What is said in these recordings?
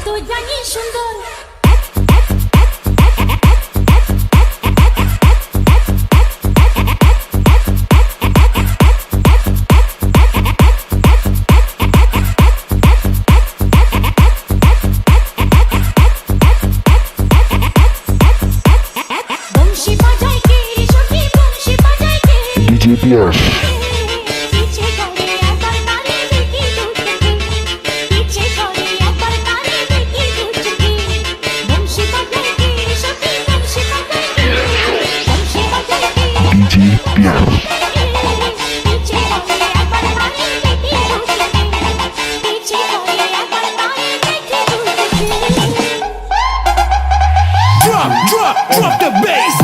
কত জানি সুন্দর। বংশী বাজায় কে রে সখী, বংশী বাজায় কে? ডিজে পিয়াস। ইচ্ছে করে একবার তারে দেখি দূর থেকে, ইচ্ছে করে একবার তারে দেখি দূর থেকে। বংশী বাজায় কে রে সখী, বংশী বাজায় কে? বংশী বাজায় কে? ডিজে পিয়াস। ইচ্ছে করে একবার তারে দেখি দূর থেকে, ইচ্ছে করে একবার তারে দেখি দূর থেকে। Drop the bass.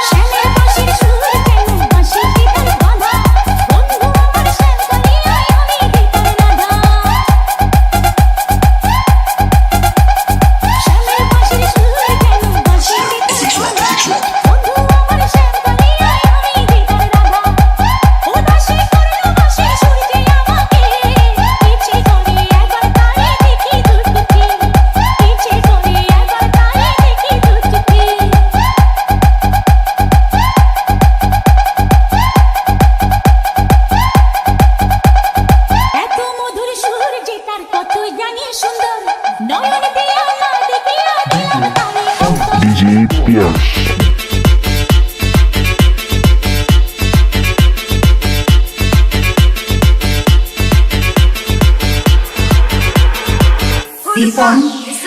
শ্যামের বাঁশির সুর কেন বাঁশি গীতার বাঁধা, বন্ধু আমার শ্যাম করিয়ায় আমি গীতার রাধা। শ্যামের বাঁশির সুর কেন বাঁশি গীতার বাঁধা, বন্ধু আমার শ্যাম করিয়ায় আমি গীতার রাধা। উদাসী করলো বাঁশির সুর যে আমাকে, ইচ্ছে করে একবার তারে দেখি দূর থেকে, ইচ্ছে করে একবার তারে দেখি দূর থেকে। এত মধুর সুর যে তার কত জানি সুন্দর, নয়ন দিয়া না দেখিয়া দিলাম তারে অন্তর। DJ Piyas. This song is